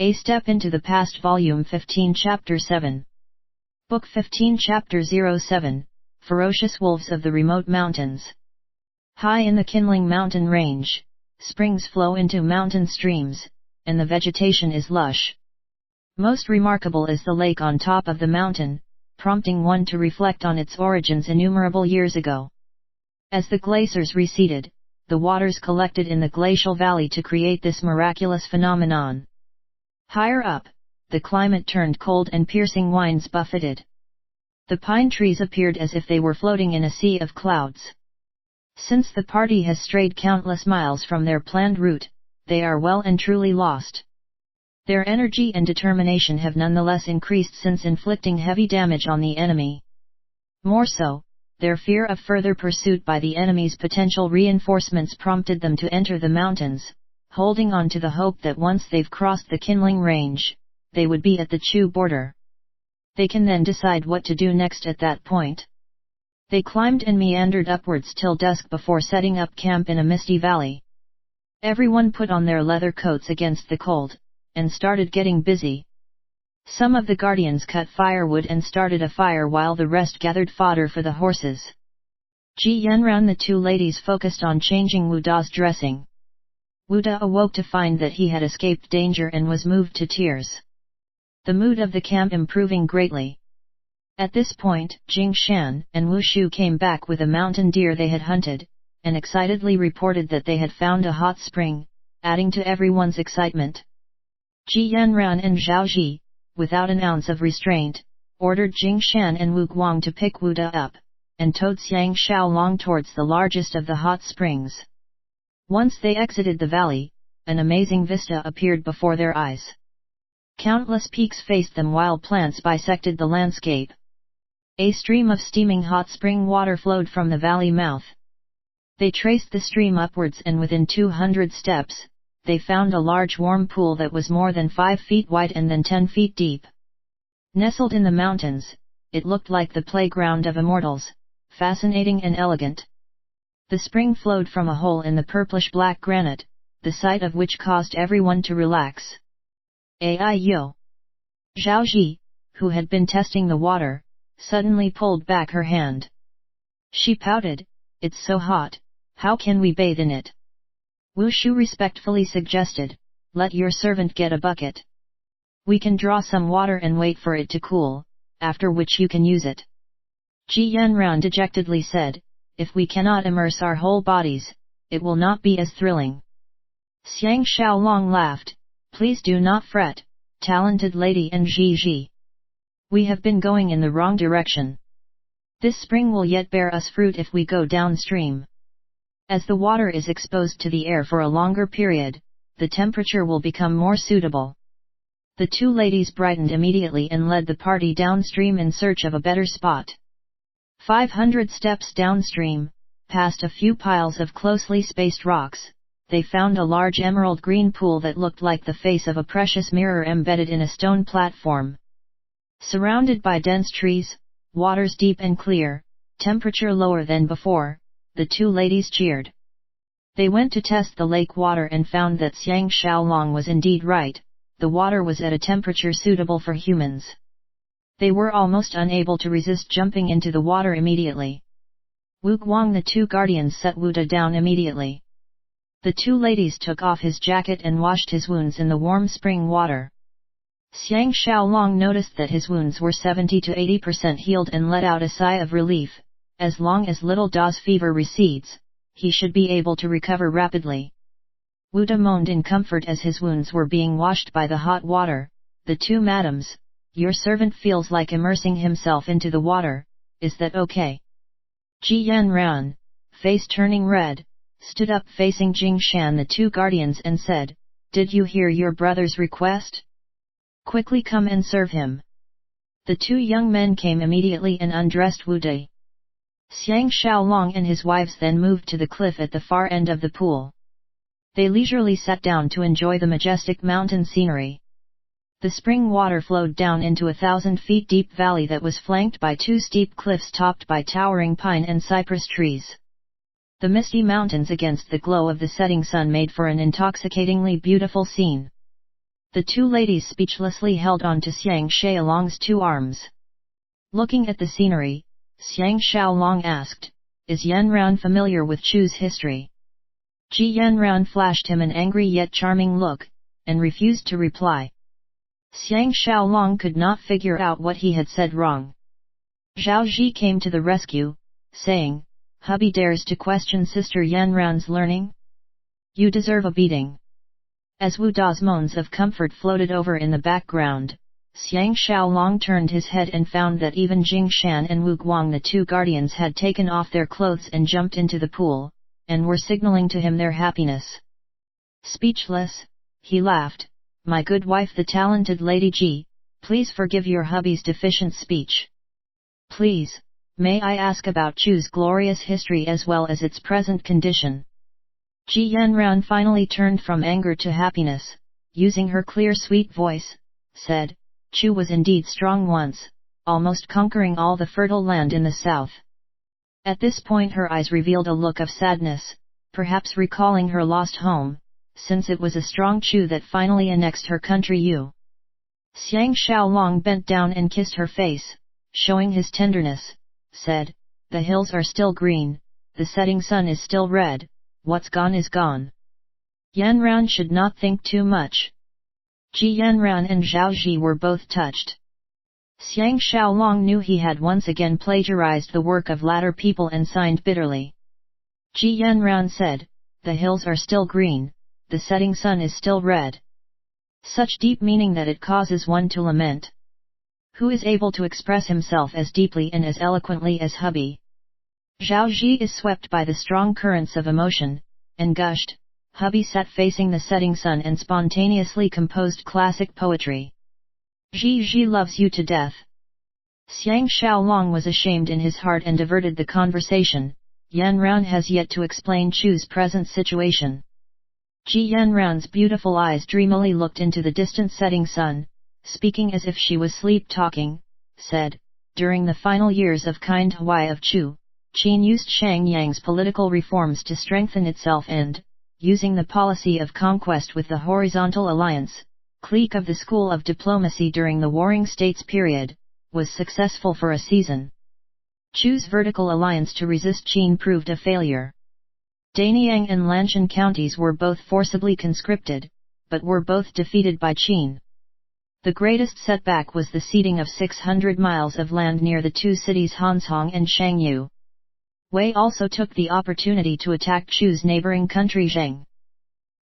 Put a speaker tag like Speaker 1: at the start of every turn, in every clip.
Speaker 1: A Step into the Past Volume 15 Chapter 7. Book 15 Chapter 07, Ferocious Wolves of the Remote Mountains. High in the kindling mountain range, springs flow into mountain streams, and the vegetation is lush. Most remarkable is the lake on top of the mountain, prompting one to reflect on its origins innumerable years ago. As the glaciers receded, the waters collected in the glacial valley to create this miraculous phenomenon. Higher up, the climate turned cold and piercing winds buffeted. The pine trees appeared as if they were floating in a sea of clouds. Since the party has strayed countless miles from their planned route, they are well and truly lost. Their energy and determination have nonetheless increased since inflicting heavy damage on the enemy. More so, their fear of further pursuit by the enemy's potential reinforcements prompted them to enter the mountains, holding on to the hope that once they've crossed the kindling range, they would be at the Chu border. They can then decide what to do next at that point. They climbed and meandered upwards till dusk before setting up camp in a misty valley. Everyone put on their leather coats against the cold, and started getting busy. Some of the guardians cut firewood and started a fire while the rest gathered fodder for the horses. Ji Yanran, the two ladies, focused on changing Wu Da's dressing. Wu Da awoke to find that he had escaped danger and was moved to tears. The mood of the camp improving greatly. At this point, Jing Shan and Wu Shu came back with a mountain deer they had hunted, and excitedly reported that they had found a hot spring, adding to everyone's excitement. Ji Yanran and Zhao Ji, without an ounce of restraint, ordered Jing Shan and Wu Guang to pick Wu Da up, and towed Xiang Xiaolong towards the largest of the hot springs. Once they exited the valley, an amazing vista appeared before their eyes. Countless peaks faced them while plants bisected the landscape. A stream of steaming hot spring water flowed from the valley mouth. They traced the stream upwards, and within 200 steps, they found a large warm pool that was more than 5 feet wide and then 10 feet deep. Nestled in the mountains, it looked like the playground of immortals, fascinating and elegant. The spring flowed from a hole in the purplish-black granite, the sight of which caused everyone to relax. Aiyo! Zhao Ji, who had been testing the water, suddenly pulled back her hand. She pouted, "It's so hot, how can we bathe in it?" Wu Shu respectfully suggested, "Let your servant get a bucket. We can draw some water and wait for it to cool, after which you can use it." Ji Yanran dejectedly said, "If we cannot immerse our whole bodies, it will not be as thrilling." Xiang Xiaolong laughed, "Please do not fret, talented lady and Ji. We have been going in the wrong direction. This spring will yet bear us fruit if we go downstream. As the water is exposed to the air for a longer period, the temperature will become more suitable." The two ladies brightened immediately and led the party downstream in search of a better spot. 500 steps downstream, past a few piles of closely spaced rocks, they found a large emerald green pool that looked like the face of a precious mirror embedded in a stone platform. Surrounded by dense trees, waters deep and clear, temperature lower than before, the two ladies cheered. They went to test the lake water and found that Xiang Xiaolong was indeed right, the water was at a temperature suitable for humans. They were almost unable to resist jumping into the water immediately. Wu Guang, the two guardians, set Wu Da down immediately. The two ladies took off his jacket and washed his wounds in the warm spring water. Xiang Xiaolong noticed that his wounds were 70 to 80% healed and let out a sigh of relief. As long as little Da's fever recedes, he should be able to recover rapidly. Wu Da moaned in comfort as his wounds were being washed by the hot water. "The two madams, your servant feels like immersing himself into the water, is that okay?" Ji Yanran, face turning red, stood up facing Jing Shan, the two guardians, and said, "Did you hear your brother's request? Quickly come and serve him." The two young men came immediately and undressed Wu Da. Xiang Xiaolong and his wives then moved to the cliff at the far end of the pool. They leisurely sat down to enjoy the majestic mountain scenery. The spring water flowed down into a 1,000 feet deep valley that was flanked by two steep cliffs topped by towering pine and cypress trees. The misty mountains against the glow of the setting sun made for an intoxicatingly beautiful scene. The two ladies speechlessly held on to Xiang Xiaolong's two arms. Looking at the scenery, Xiang Xiaolong asked, "Is Yanran familiar with Chu's history?" Ji Yanran flashed him an angry yet charming look, and refused to reply. Xiang Xiaolong could not figure out what he had said wrong. Zhao Ji came to the rescue, saying, "Hubby dares to question Sister Yanran's learning? You deserve a beating." As Wu Da's moans of comfort floated over in the background, Xiang Xiaolong turned his head and found that even Jing Shan and Wu Guang, the two guardians, had taken off their clothes and jumped into the pool, and were signaling to him their happiness. Speechless, he laughed, "My good wife, the talented Lady Ji, please forgive your hubby's deficient speech. Please, may I ask about Chu's glorious history as well as its present condition?" Ji Yanran finally turned from anger to happiness, using her clear sweet voice, said, "Chu was indeed strong once, almost conquering all the fertile land in the south." At this point her eyes revealed a look of sadness, perhaps recalling her lost home, since it was a strong Chu that finally annexed her country Yu. Xiang Xiaolong bent down and kissed her face, showing his tenderness, said, "The hills are still green, the setting sun is still red, what's gone is gone. Yanran should not think too much." Ji Yanran and Zhao Ji were both touched. Xiang Xiaolong knew he had once again plagiarized the work of latter people and signed bitterly. Ji Yanran said, "The hills are still green, the setting sun is still red." Such deep meaning that it causes one to lament. Who is able to express himself as deeply and as eloquently as hubby? Zhao Ji is swept by the strong currents of emotion, and gushed. Hubby sat facing the setting sun and spontaneously composed classic poetry. Ji loves you to death. Xiang Xiaolong was ashamed in his heart and diverted the conversation. Yanran has yet to explain Chu's present situation. Ji Yanran's beautiful eyes dreamily looked into the distant setting sun, speaking as if she was sleep-talking, said, "During the final years of kind Huai of Chu, Qin used Shang Yang's political reforms to strengthen itself and, using the policy of conquest with the horizontal alliance, clique of the school of diplomacy during the Warring States period, was successful for a season. Chu's vertical alliance to resist Qin proved a failure. Danyang and Lanshan counties were both forcibly conscripted, but were both defeated by Qin. The greatest setback was the ceding of 600 miles of land near the two cities Hanzhong and Shangyu. Wei also took the opportunity to attack Chu's neighboring country Zheng.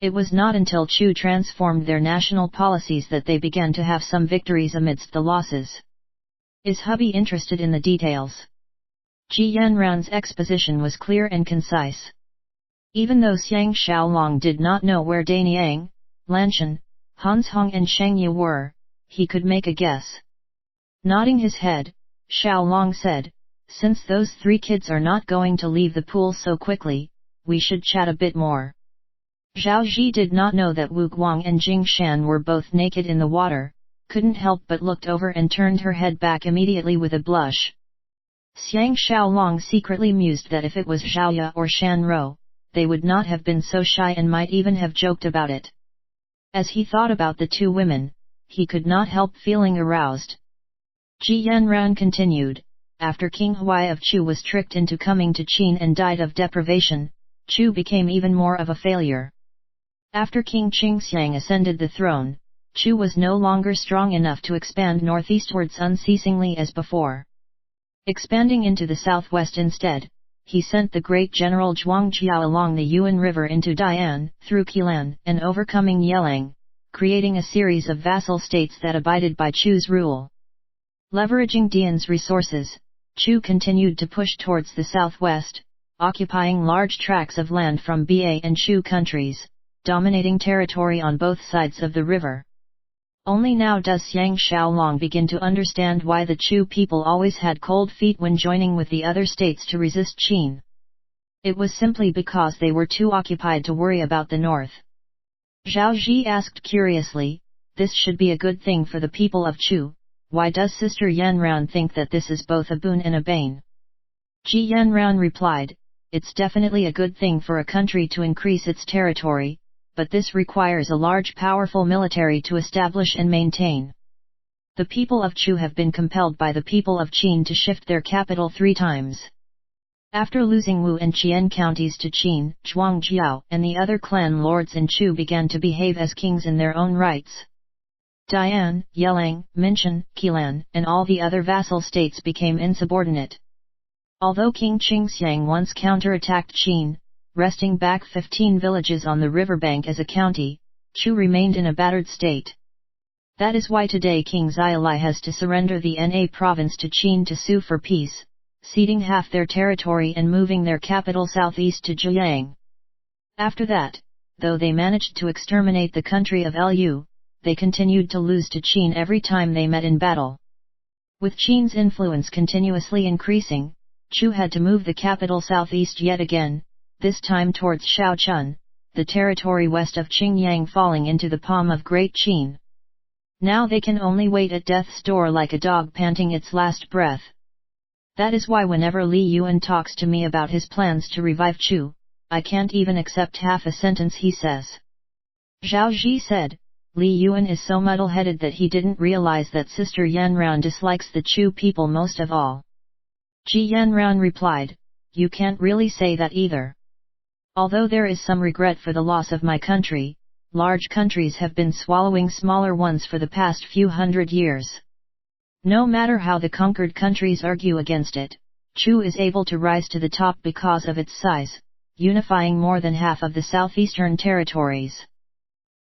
Speaker 1: It was not until Chu transformed their national policies that they began to have some victories amidst the losses. Is hubby interested in the details? Ji Yanran's exposition was clear and concise. Even though Xiang Xiaolong did not know where Danyang, Lanshan, Hanzhong and Shangyu were, he could make a guess. Nodding his head, Xiaolong said, "Since those three kids are not going to leave the pool so quickly, we should chat a bit more." Zhao Ji did not know that Wu Guang and Jing Shan were both naked in the water, couldn't help but looked over and turned her head back immediately with a blush. Xiang Xiaolong secretly mused that if it was Zhaoya or Shan Rou, they would not have been so shy and might even have joked about it. As he thought about the two women, he could not help feeling aroused. Ji Yanran continued, "After King Huai of Chu was tricked into coming to Qin and died of deprivation, Chu became even more of a failure. After King Qingxiang ascended the throne, Chu was no longer strong enough to expand northeastwards unceasingly as before. Expanding into the southwest instead, he sent the great general Zhuangjiao along the Yuan River into Dian, through Qilan, and overcoming Yelang, creating a series of vassal states that abided by Chu's rule. Leveraging Dian's resources, Chu continued to push towards the southwest, occupying large tracts of land from Ba and Chu countries, dominating territory on both sides of the river. Only now does Xiang Xiaolong begin to understand why the Chu people always had cold feet when joining with the other states to resist Qin. It was simply because they were too occupied to worry about the north. Zhao Ji asked curiously, "This should be a good thing for the people of Chu, why does Sister Yanran think that this is both a boon and a bane?" Ji Yanran replied, "It's definitely a good thing for a country to increase its territory, but this requires a large powerful military to establish and maintain. The people of Chu have been compelled by the people of Qin to shift their capital 3 times. After losing Wu and Qian counties to Qin, Zhuangjiao and the other clan lords in Chu began to behave as kings in their own rights. Dian, Yelang, Minshan, Qilan, and all the other vassal states became insubordinate. Although King Qingxiang once counterattacked Qin, wresting back 15 villages on the riverbank as a county, Chu remained in a battered state. That is why today King Xiaolai has to surrender the Na province to Qin to sue for peace, ceding half their territory and moving their capital southeast to Zhejiang. After that, though they managed to exterminate the country of Lu, they continued to lose to Qin every time they met in battle. With Qin's influence continuously increasing, Chu had to move the capital southeast yet again, this time towards Shaochun, the territory west of Qingyang falling into the palm of Great Qin. Now they can only wait at death's door like a dog panting its last breath. That is why whenever Li Yuan talks to me about his plans to revive Chu, I can't even accept half a sentence he says. Zhao Ji said, Li Yuan is so muddle-headed that he didn't realize that Sister Yanran dislikes the Chu people most of all. Ji Yanran replied, you can't really say that either. Although there is some regret for the loss of my country, large countries have been swallowing smaller ones for the past few hundred years. No matter how the conquered countries argue against it, Chu is able to rise to the top because of its size, unifying more than half of the southeastern territories.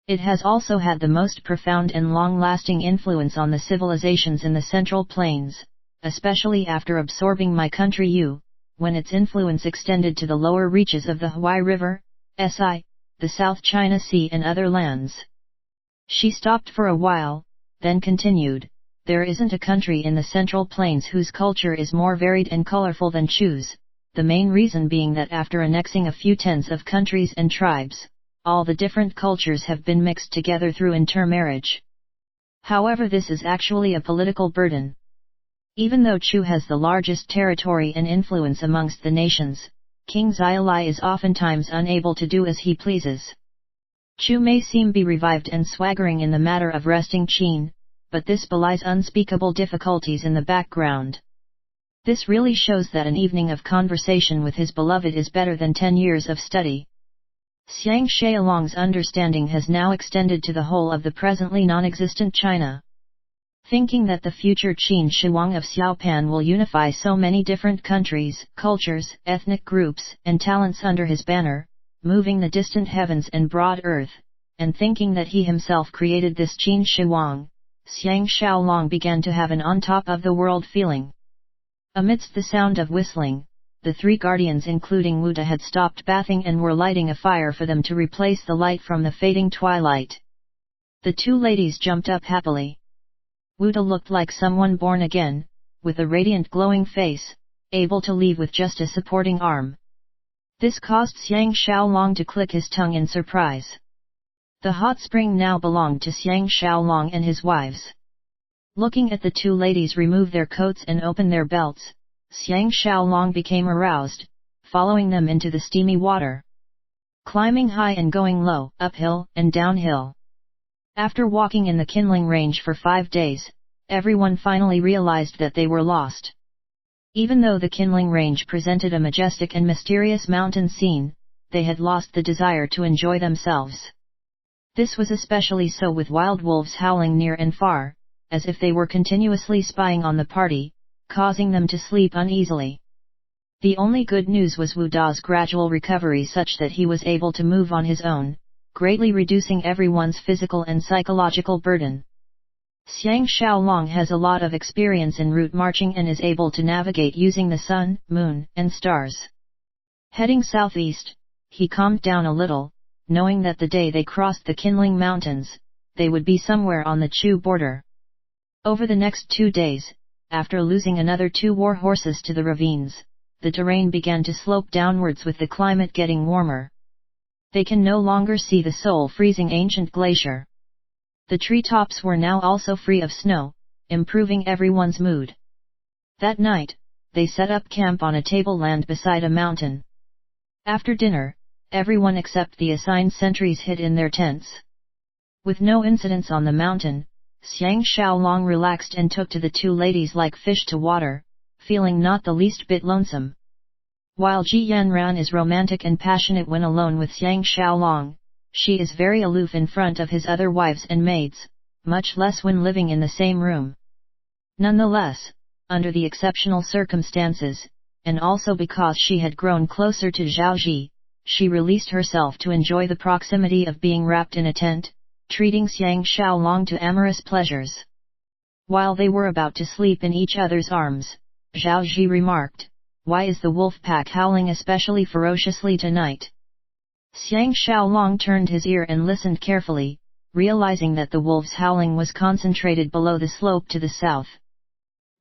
Speaker 1: It has also had the most profound and long-lasting influence on the civilizations in the Central Plains, especially after absorbing my country Yu, when its influence extended to the lower reaches of the Huai River, Si, the South China Sea and other lands. She stopped for a while, then continued, there isn't a country in the Central Plains whose culture is more varied and colorful than Chu's, the main reason being that after annexing a few tens of countries and tribes, all the different cultures have been mixed together through intermarriage. However, this is actually a political burden. Even though Chu has the largest territory and influence amongst the nations, King Xiaolai is oftentimes unable to do as he pleases. Chu may seem be revived and swaggering in the matter of wresting Qin, but this belies unspeakable difficulties in the background. This really shows that an evening of conversation with his beloved is better than 10 years of study. Xiang Xiaolong's understanding has now extended to the whole of the presently non-existent China. Thinking that the future Qin Shi Huang of Xiaopan will unify so many different countries, cultures, ethnic groups, and talents under his banner, moving the distant heavens and broad earth, and thinking that he himself created this Qin Shi Huang, Xiang Xiaolong began to have an on-top-of-the-world feeling. Amidst the sound of whistling, the 3 guardians including Wuta had stopped bathing and were lighting a fire for them to replace the light from the fading twilight. The 2 ladies jumped up happily. Wuta looked like someone born again, with a radiant glowing face, able to leave with just a supporting arm. This caused Xiang Xiaolong to click his tongue in surprise. The hot spring now belonged to Xiang Xiaolong and his wives. Looking at the 2 ladies remove their coats and open their belts, Xiang Xiaolong became aroused, following them into the steamy water. Climbing high and going low, uphill and downhill. After walking in the Kinling Range for 5 days, everyone finally realized that they were lost. Even though the Kinling Range presented a majestic and mysterious mountain scene, they had lost the desire to enjoy themselves. This was especially so with wild wolves howling near and far, as if they were continuously spying on the party, causing them to sleep uneasily. The only good news was Wu Da's gradual recovery such that he was able to move on his own, greatly reducing everyone's physical and psychological burden. Xiang Xiaolong has a lot of experience in route marching and is able to navigate using the sun, moon, and stars. Heading southeast, he calmed down a little, knowing that the day they crossed the Kinling Mountains, they would be somewhere on the Chu border. Over the next 2 days, after losing another 2 war horses to the ravines, the terrain began to slope downwards with the climate getting warmer. They can no longer see the soul-freezing ancient glacier. The treetops were now also free of snow, improving everyone's mood. That night, they set up camp on a tableland beside a mountain. After dinner, everyone except the assigned sentries hid in their tents. With no incidents on the mountain, Xiang Xiaolong relaxed and took to the two ladies like fish to water, feeling not the least bit lonesome. While Ji Yanran is romantic and passionate when alone with Xiang Xiaolong, she is very aloof in front of his other wives and maids, much less when living in the same room. Nonetheless, under the exceptional circumstances, and also because she had grown closer to Zhao Ji, she released herself to enjoy the proximity of being wrapped in a tent, treating Xiang Xiaolong to amorous pleasures. While they were about to sleep in each other's arms, Zhao Ji remarked, "Why is the wolf pack howling especially ferociously tonight?" Xiang Xiaolong turned his ear and listened carefully, realizing that the wolf's howling was concentrated below the slope to the south.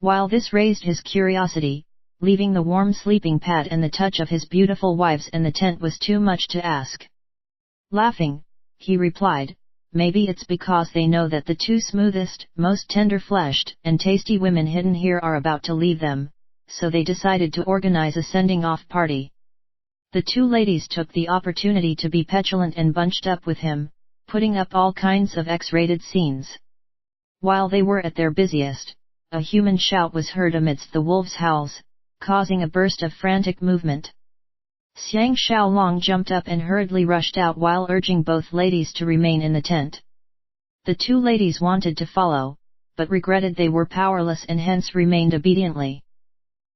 Speaker 1: While this raised his curiosity, leaving the warm sleeping pad and the touch of his beautiful wives in the tent was too much to ask. Laughing, he replied, "Maybe it's because they know that the two smoothest, most tender-fleshed and tasty women hidden here are about to leave them, so they decided to organize a sending-off party." The two ladies took the opportunity to be petulant and bunched up with him, putting up all kinds of X-rated scenes. While they were at their busiest, a human shout was heard amidst the wolves' howls, causing a burst of frantic movement. Xiang Xiaolong jumped up and hurriedly rushed out while urging both ladies to remain in the tent. The two ladies wanted to follow, but regretted they were powerless and hence remained obediently.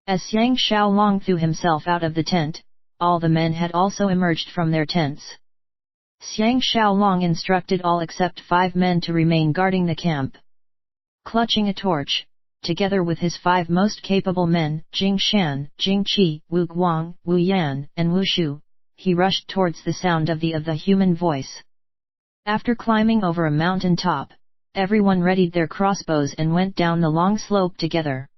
Speaker 1: As Xiang Xiaolong threw himself out of the tent, all the men had also emerged from their tents. Xiang Xiaolong instructed all except 5 men to remain guarding the camp. Clutching a torch, together with his 5 most capable men, Jing Shan, Jing Qi, Wu Guang, Wu Yan, and Wu Shu, he rushed towards the sound of the human voice. After climbing over a mountain top, everyone readied their crossbows and went down the long slope together.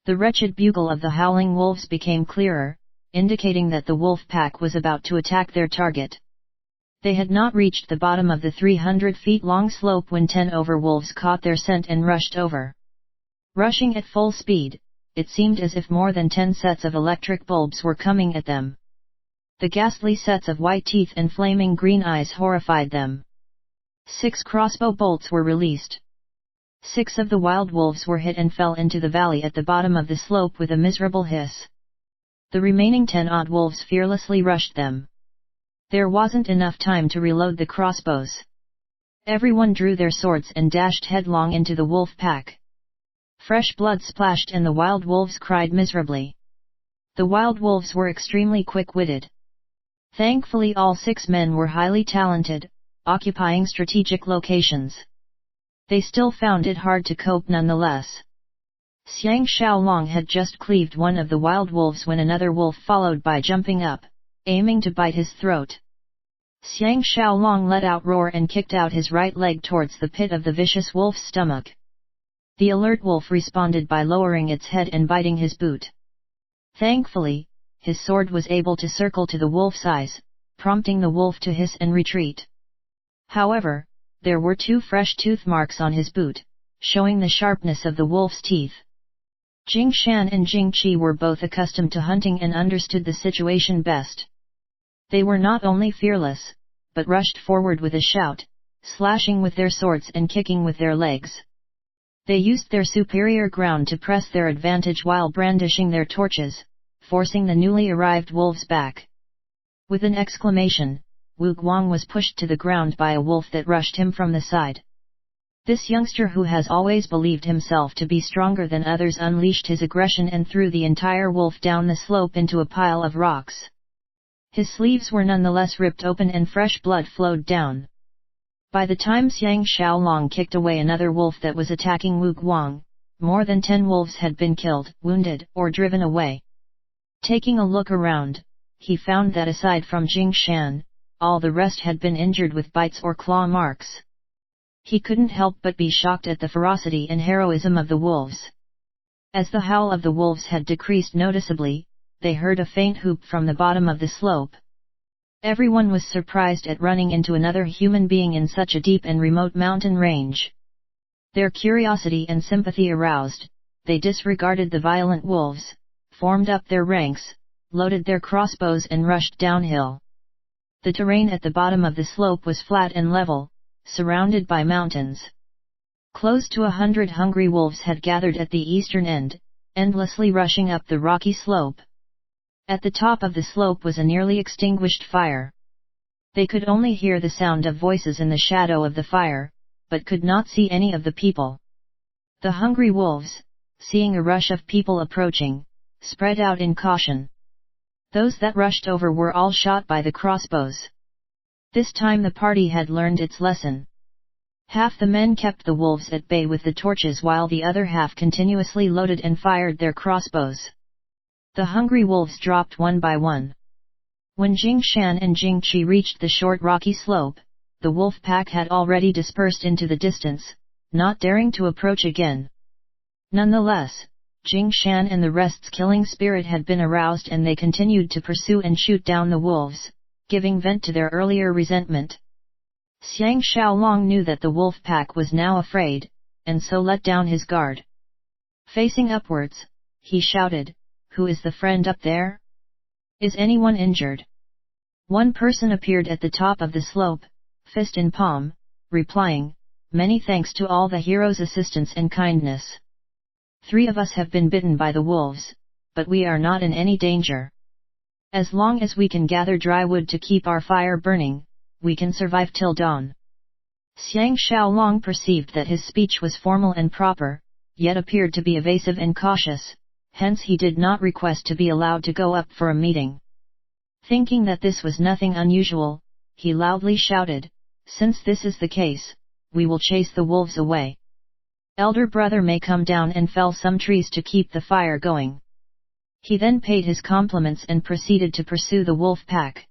Speaker 1: The wretched bugle of the howling wolves became clearer, indicating that the wolf pack was about to attack their target. They had not reached the bottom of the 300 feet long slope when 10 overwolves caught their scent and rushed over. Rushing at full speed, it seemed as if more than 10 sets of electric bulbs were coming at them. The ghastly sets of white teeth and flaming green eyes horrified them. 6 crossbow bolts were released. 6 of the wild wolves were hit and fell into the valley at the bottom of the slope with a miserable hiss. The remaining 10 odd wolves fearlessly rushed them. There wasn't enough time to reload the crossbows. Everyone drew their swords and dashed headlong into the wolf pack. Fresh blood splashed and the wild wolves cried miserably. The wild wolves were extremely quick-witted. Thankfully all 6 men were highly talented, occupying strategic locations. They still found it hard to cope nonetheless. Xiang Xiaolong had just cleaved one of the wild wolves when another wolf followed by jumping up, aiming to bite his throat. Xiang Xiaolong let out a roar and kicked out his right leg towards the pit of the vicious wolf's stomach. The alert wolf responded by lowering its head and biting his boot. Thankfully, his sword was able to circle to the wolf's eyes, prompting the wolf to hiss and retreat. However, there were 2 fresh tooth marks on his boot, showing the sharpness of the wolf's teeth. Jing Shan and Jing Qi were both accustomed to hunting and understood the situation best. They were not only fearless, but rushed forward with a shout, slashing with their swords and kicking with their legs. They used their superior ground to press their advantage while brandishing their torches, forcing the newly arrived wolves back. With an exclamation, Wu Guang was pushed to the ground by a wolf that rushed him from the side. This youngster who has always believed himself to be stronger than others unleashed his aggression and threw the entire wolf down the slope into a pile of rocks. His sleeves were nonetheless ripped open and fresh blood flowed down. By the time Xiang Xiaolong kicked away another wolf that was attacking Wu Guang, more than 10 wolves had been killed, wounded, or driven away. Taking a look around, he found that aside from Jing Shan, all the rest had been injured with bites or claw marks. He couldn't help but be shocked at the ferocity and heroism of the wolves. As the howl of the wolves had decreased noticeably, they heard a faint whoop from the bottom of the slope. Everyone was surprised at running into another human being in such a deep and remote mountain range. Their curiosity and sympathy aroused, they disregarded the violent wolves, formed up their ranks, loaded their crossbows and rushed downhill. The terrain at the bottom of the slope was flat and level, surrounded by mountains. Close to 100 hungry wolves had gathered at the eastern end, endlessly rushing up the rocky slope. At the top of the slope was a nearly extinguished fire. They could only hear the sound of voices in the shadow of the fire, but could not see any of the people. The hungry wolves, seeing a rush of people approaching, spread out in caution. Those that rushed over were all shot by the crossbows. This time the party had learned its lesson. Half the men kept the wolves at bay with the torches while the other half continuously loaded and fired their crossbows. The hungry wolves dropped one by one. When Jing Shan and Jing Qi reached the short rocky slope, the wolf pack had already dispersed into the distance, not daring to approach again. Nonetheless, Jing Shan and the rest's killing spirit had been aroused and they continued to pursue and shoot down the wolves, giving vent to their earlier resentment. Xiang Xiaolong knew that the wolf pack was now afraid, and so let down his guard. Facing upwards, he shouted, "Who is the friend up there? Is anyone injured?" One person appeared at the top of the slope, fist in palm, replying, "Many thanks to all the heroes' assistance and kindness. 3 of us have been bitten by the wolves, but we are not in any danger. As long as we can gather dry wood to keep our fire burning, we can survive till dawn." Xiang Xiaolong perceived that his speech was formal and proper, yet appeared to be evasive and cautious, hence he did not request to be allowed to go up for a meeting. Thinking that this was nothing unusual, he loudly shouted, "Since this is the case, we will chase the wolves away. Elder brother may come down and fell some trees to keep the fire going." He then paid his compliments and proceeded to pursue the wolf pack.